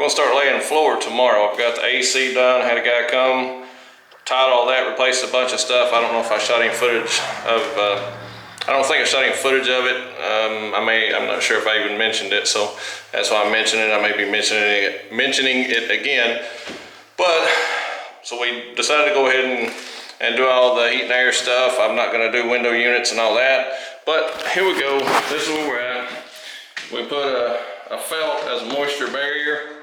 gonna start laying floor tomorrow. I've got the AC done, had a guy come, tied all that, replaced a bunch of stuff. I don't know if I shot any footage of, I don't think I shot any footage of it. I'm not sure if I even mentioned it, so that's why I'm mentioning it. I may be mentioning it again. But, so we decided to go ahead and do all the heat and air stuff. I'm not gonna do window units and all that. But here we go, this is where we're at. We put a felt as a moisture barrier,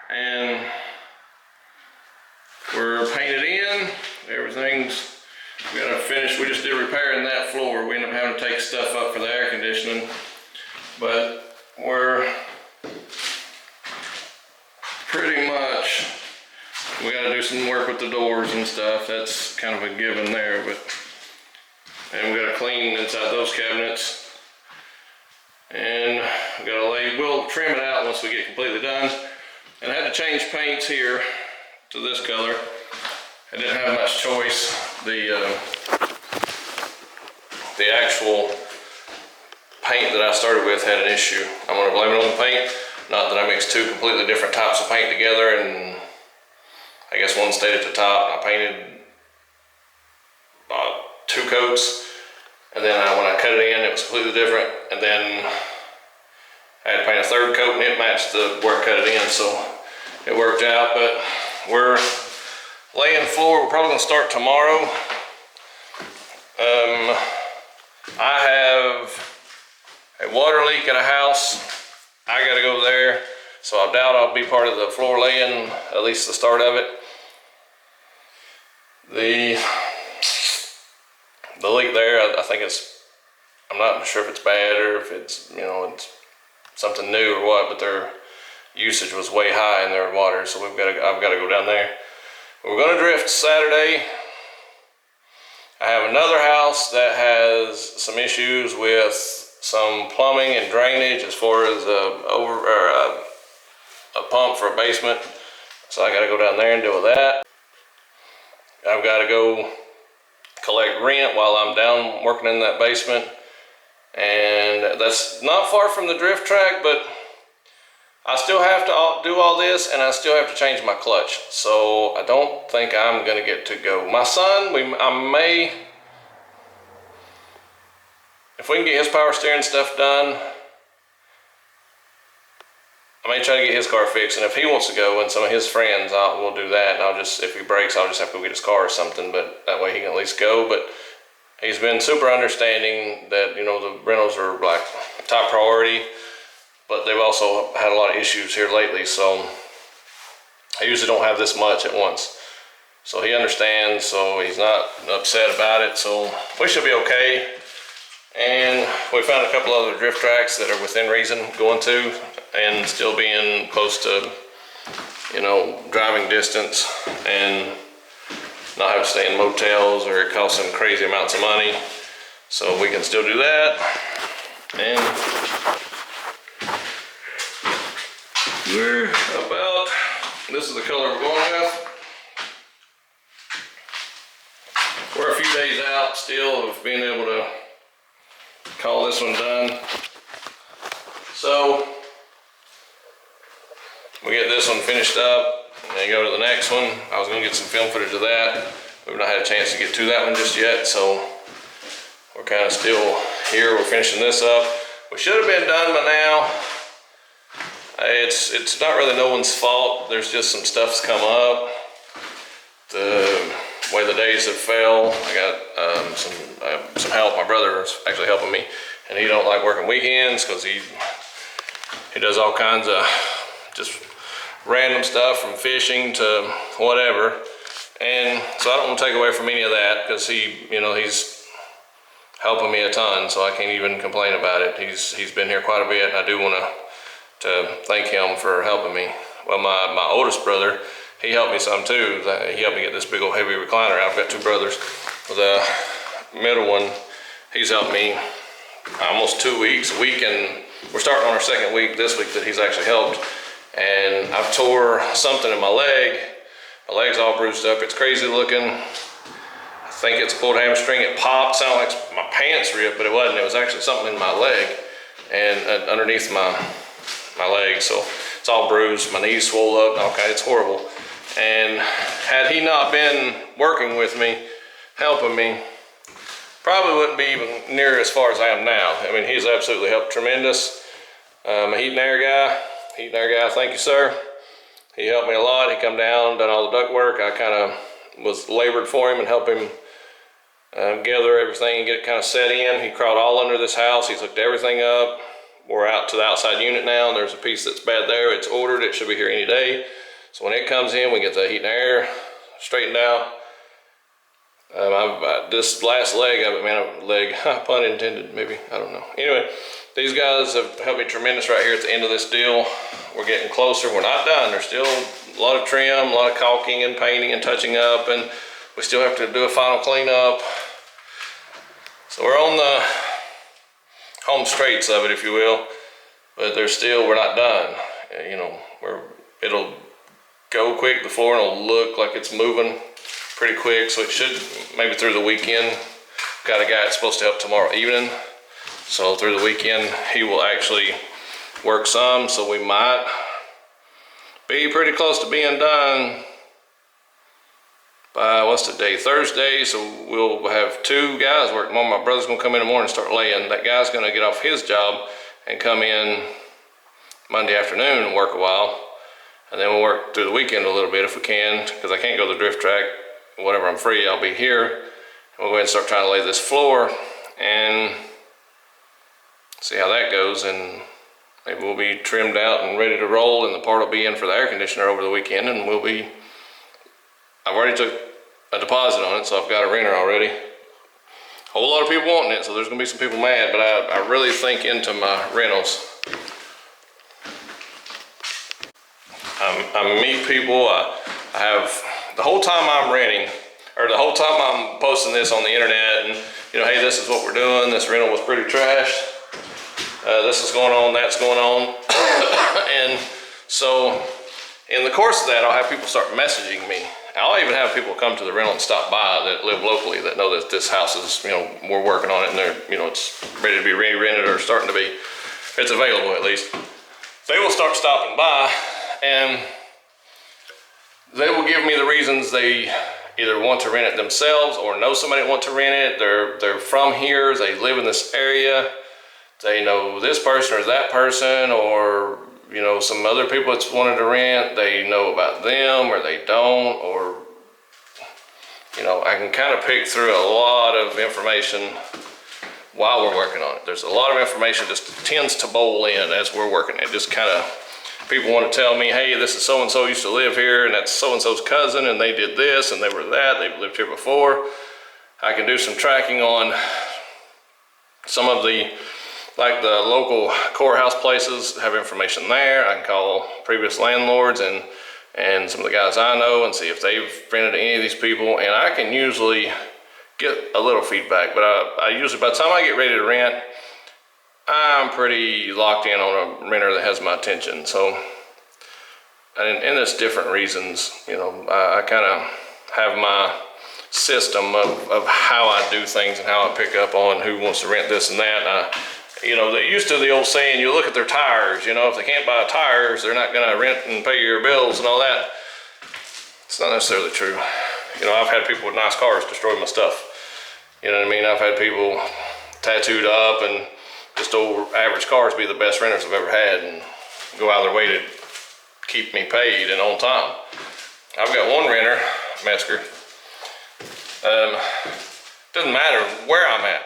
and we're painted in. Everything's, we gotta finish. We just did repairing that floor. We ended up having to take stuff up for the air conditioning, but we're pretty much, we gotta do some work with the doors and stuff. That's kind of a given there, but, and we gotta clean inside those cabinets. And we gotta we'll trim it out once we get completely done. And I had to change paints here to this color. I didn't have much choice. The actual paint that I started with had an issue. I'm gonna blame it on the paint. Not that I mixed two completely different types of paint together, and I guess one stayed at the top. I painted two coats. And then when I cut it in, it was completely different. And then I had to paint a third coat, and it matched where I cut it in, so it worked out. But we're laying floor. We're probably gonna start tomorrow. I have a water leak at a house. I gotta go there, so I doubt I'll be part of the floor laying, at least the start of it. The leak there, I think I'm not sure if it's bad or if it's, it's something new or what, but their usage was way high in their water, so I've got to go down there. We're going to drift Saturday. I have another house that has some issues with some plumbing and drainage as far as a pump for a basement, so I got to go down there and deal with that. I've got to go collect rent while I'm down working in that basement, and that's not far from the drift track, but I still have to do all this, and I still have to change my clutch, so I don't think I'm gonna get to go. My son, if we can get his power steering stuff done, I may try to get his car fixed, and if he wants to go and some of his friends, we'll do that. And if he breaks, I'll just have to go get his car or something, but that way he can at least go. But he's been super understanding that, the rentals are like top priority, but they've also had a lot of issues here lately, so I usually don't have this much at once. So he understands, so he's not upset about it, so we should be okay. And we found a couple other drift tracks that are within reason going to, and still being close to, driving distance, and not have to stay in motels or it costs them crazy amounts of money. So we can still do that. And we're about, this is the color we're going with. We're a few days out still of being able to call this one done. So we get this one finished up, and then go to the next one. I was gonna get some film footage of that. We've not had a chance to get to that one just yet, so we're kind of still here. We're finishing this up. We should have been done by now. It's not really no one's fault. There's just some stuff's come up. The way the days have fell, I got some help. My brother is actually helping me, and he don't like working weekends because he does all kinds of just random stuff from fishing to whatever. And so I don't want to take away from any of that, because he's helping me a ton, so I can't even complain about it. He's been here quite a bit, and I do want to thank him for helping me. Well, my oldest brother, he helped me some too. He helped me get this big old heavy recliner. I've got two brothers. The middle one, he's helped me almost 2 weeks, a week, and we're starting on our second week this week that he's actually helped. And I've tore something in my leg. My leg's all bruised up. It's crazy looking. I think it's a pulled hamstring. It popped, sounded like my pants ripped, but it wasn't. It was actually something in my leg and underneath my leg. So It's all bruised, my knees swole up, okay, it's horrible. And had he not been working with me, helping me, probably wouldn't be even near as far as I am now. I mean, he's absolutely helped tremendous. A heat and air guy, thank you, sir. He helped me a lot. He come down, done all the duct work. I kind of was labored for him and helped him gather everything and get it kind of set in. He crawled all under this house. He's hooked everything up. We're out to the outside unit now, and there's a piece that's bad there. It's ordered. It should be here any day. So when it comes in, we get the heat and air straightened out. This last leg of it, pun intended, maybe, I don't know. Anyway, these guys have helped me tremendous right here at the end of this deal. We're getting closer. We're not done. There's still a lot of trim, a lot of caulking and painting and touching up, and we still have to do a final cleanup. So we're on the home straits of it, if you will, but we're not done. You know, it'll go quick. The floor will look like it's moving pretty quick, so it should, maybe through the weekend. Got a guy that's supposed to help tomorrow evening, so through the weekend he will actually work some, so we might be pretty close to being done by, what's the day, Thursday. So we'll have 2 guys working. My brother's gonna come in the morning and start laying. That guy's gonna get off his job and come in Monday afternoon and work a while, and then we'll work through the weekend a little bit if we can, because I can't go to the drift track. Whenever I'm free, I'll be here. And we'll go ahead and start trying to lay this floor and see how that goes, and maybe we'll be trimmed out and ready to roll, and the part will be in for the air conditioner over the weekend, and I've already took a deposit on it, so I've got a renter already. A whole lot of people wanting it, so there's gonna be some people mad, but I really think into my rentals. I meet people, I have, the whole time I'm renting, or the whole time I'm posting this on the internet, and you know, hey, this is what we're doing, this rental was pretty trashed, this is going on, that's going on. And so in the course of that, I'll have people start messaging me. I'll even have people come to the rental and stop by that live locally, that know that this house is, you know, we're working on it, and they're, you know, it's ready to be re-rented, or starting to be, it's available at least. They will start stopping by, and they will give me the reasons they either want to rent it themselves or know somebody that wants to rent it. They're from here, they live in this area, they know this person or that person, or you know, some other people that's wanted to rent, they know about them or they don't, or you know, I can kind of pick through a lot of information while we're working on it. There's a lot of information just tends to bowl in as we're working it. Just kind of, people want to tell me, hey, this is so-and-so used to live here, and that's so-and-so's cousin, and they did this, and they were that, they've lived here before. I can do some tracking on some of the, like the local courthouse places, have information there. I can call previous landlords and some of the guys I know and see if they've rented to any of these people, and I can usually get a little feedback, but I usually, by the time I get ready to rent, I'm pretty locked in on a renter that has my attention. So, and there's different reasons, you know, I kind of have my system of how I do things and how I pick up on who wants to rent this and that. You know, they used to the old saying, you look at their tires, you know, if they can't buy tires, they're not gonna rent and pay your bills and all that. It's not necessarily true. You know, I've had people with nice cars destroy my stuff. You know what I mean? I've had people tattooed up and just old average cars be the best renters I've ever had and go out of their way to keep me paid and on time. I've got one renter, Metzger. Doesn't matter where I'm at.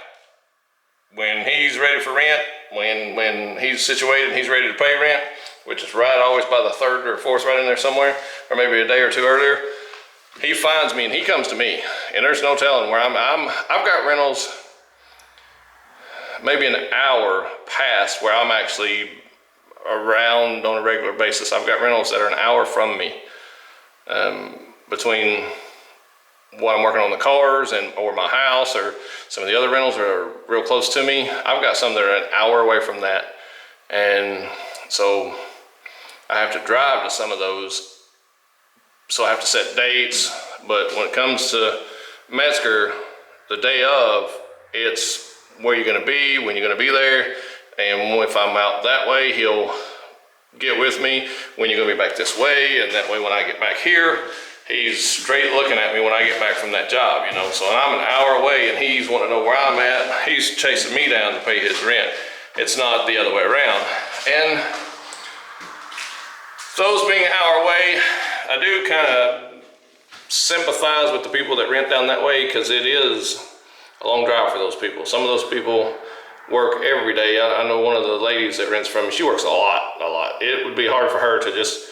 When he's ready for rent, when he's situated and he's ready to pay rent, which is right always by the 3rd or 4th, right in there somewhere, or maybe a day or two earlier, he finds me and he comes to me, and there's no telling where I've got rentals maybe an hour past where I'm actually around on a regular basis. I've got rentals that are an hour from me, between what I'm working on the cars or my house, or some of the other rentals are real close to me. I've got some that are an hour away from that, and so I have to drive to some of those, so I have to set dates. But when it comes to Metzger, the day of, it's where you're gonna be, when you're gonna be there, and if I'm out that way, he'll get with me when you're gonna be back this way, and that way when I get back here, he's straight looking at me when I get back from that job, you know. So I'm an hour away and he's wanting to know where I'm at. He's chasing me down to pay his rent. It's not the other way around. And those being an hour away, I do kind of sympathize with the people that rent down that way, because it is a long drive for those people. Some of those people work every day. I know one of the ladies that rents from me, she works a lot. It would be hard for her to just,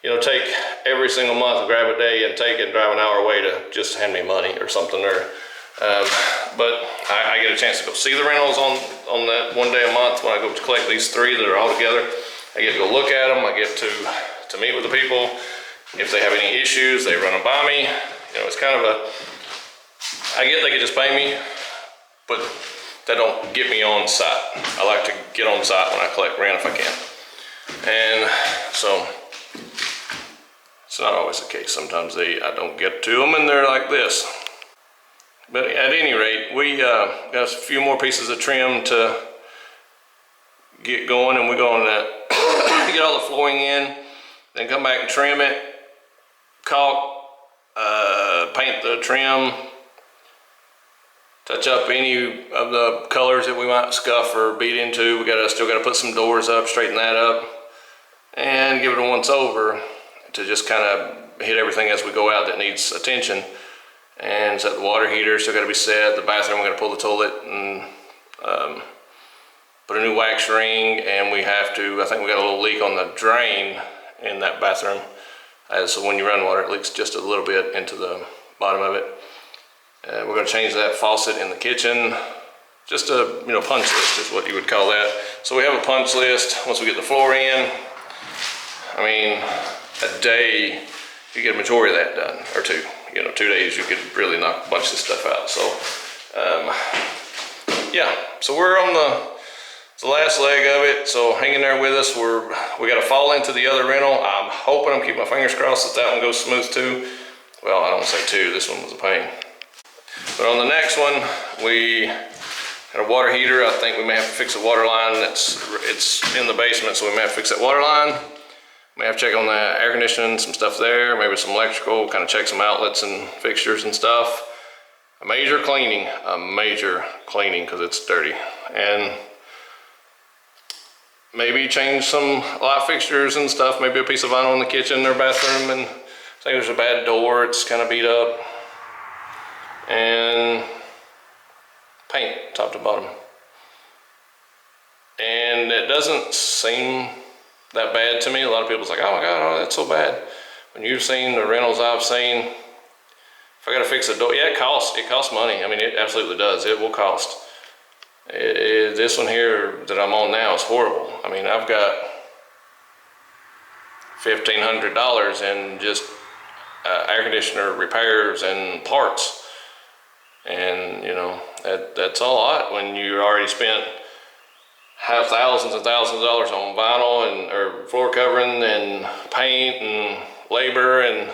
you know, take every single month, grab a day and take it and drive an hour away to just hand me money or something. But I get a chance to go see the rentals on that one day a month when I go to collect these 3 that are all together. I get to go look at them. I get to meet with the people. If they have any issues, they run them by me. You know, it's kind of I get they could just pay me, but that don't get me on site. I like to get on site when I collect rent if I can. And so it's not always the case. Sometimes I don't get to them and they're like this. But at any rate, we got a few more pieces of trim to get going, and we're going to get all the flooring in, then come back and trim it, caulk, paint the trim, touch up any of the colors that we might scuff or beat into. We still got to put some doors up, straighten that up, and give it a once over to just kind of hit everything as we go out that needs attention. And set the water heater, still got to be set. The bathroom, we got to pull the toilet and put a new wax ring, and we have to, I think we got a little leak on the drain in that bathroom. So when you run water, it leaks just a little bit into the bottom of it. We're going to change that faucet in the kitchen. Just a punch list is what you would call that. So we have a punch list. Once we get the floor in, I mean, a day you get a majority of that done, or 2. 2 days you could really knock a bunch of this stuff out. So yeah, so we're on the last leg of it, so hang in there with us. We got to fall into the other rental. I'm hoping, I'm keeping my fingers crossed that one goes smooth too. Well, I don't want to say 2, this one was a pain. But on the next one, we got a water heater. I think we may have to fix a water line. It's in the basement, so we may have to fix that water line. May have to check on the air conditioning, some stuff there, maybe some electrical, kind of check some outlets and fixtures and stuff. A major cleaning, because it's dirty. And maybe change some light fixtures and stuff, maybe a piece of vinyl in the kitchen or bathroom. And I think there's a bad door, it's kind of beat up. And paint, top to bottom. And it doesn't seem that bad to me. A lot of people's like, oh my God, that's so bad. When you've seen the rentals I've seen, if I gotta fix a door, yeah, it costs money. I mean, it absolutely does. It will cost. This one here that I'm on now is horrible. I mean, I've got $1,500 in just air conditioner repairs and parts. And that's a lot when you already spent have thousands and thousands of dollars on vinyl or floor covering and paint and labor, and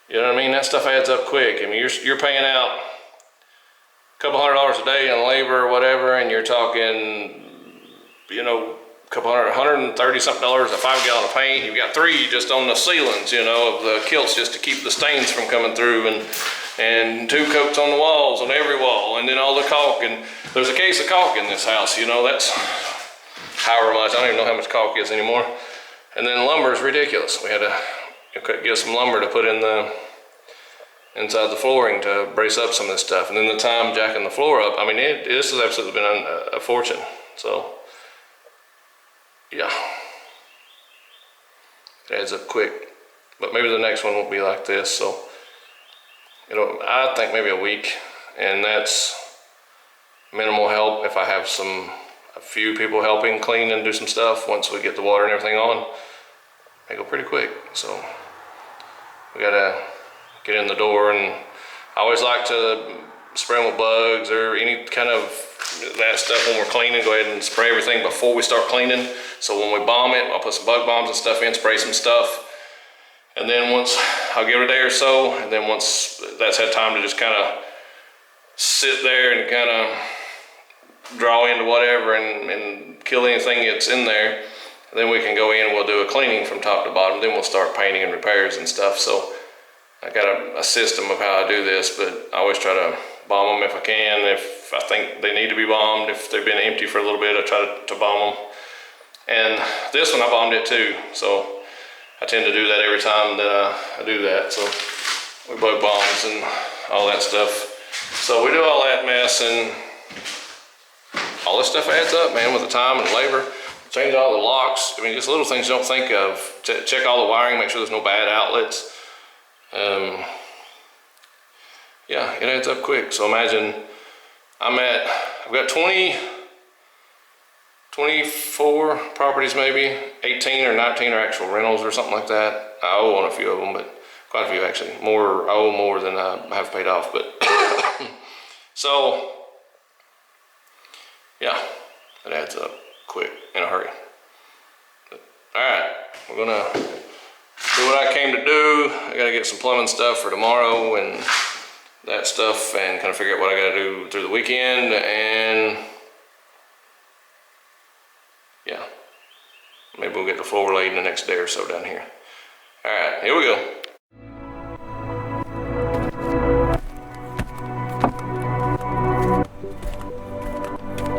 you know what I mean? That stuff adds up quick. I mean, you're paying out a couple $100 a day on labor or whatever, and you're talking, couple $130 something a 5 gallon of paint. You've got 3 just on the ceilings, of the kilts just to keep the stains from coming through, and 2 coats on the walls, on every wall, and then all the caulk. And there's a case of caulk in this house, that's however much. I don't even know how much caulk is anymore. And then lumber is ridiculous. We had to get some lumber to put in inside the flooring to brace up some of this stuff. And then the time jacking the floor up, I mean, this has absolutely been a fortune. So yeah, it adds up quick. But maybe the next one won't be like this. So I think maybe a week, and that's minimal help. If I have a few people helping clean and do some stuff, once we get the water and everything on, they go pretty quick. So we gotta get in the door, and I always like to spray them with bugs or any kind of that stuff when we're cleaning. Go ahead and spray everything before we start cleaning. So when we bomb it, I'll put some bug bombs and stuff in, spray some stuff. And then once, I'll give it a day or so, and then once that's had time to just kind of sit there and kind of draw into whatever and kill anything that's in there, Then we can go in and we'll do a cleaning from top to bottom. Then we'll start painting and repairs and stuff. So I got a system of how I do this, but I always try to bomb them if I can. If I think they need to be bombed, if they've been empty for a little bit, I try to bomb them. And this one I bombed it too. So I tend to do that every time that I do that. So we bug bombs and all that stuff. So we do all that mess, and all this stuff adds up, man, with the time and labor. Change all the locks. I mean, just little things you don't think of. Check all the wiring, make sure there's no bad outlets. Yeah, it adds up quick. So imagine I've got 24 properties maybe, 18 or 19 are actual rentals or something like that. I owe on a few of them, but quite a few actually. I owe more than I have paid off, but so yeah, it adds up quick in a hurry. But, all right, we're gonna do what I came to do. I gotta get some plumbing stuff for tomorrow and that stuff, and kind of figure out what I gotta do through the weekend, and yeah, maybe we'll get the floor laid in the next day or so down here. All right, here we go.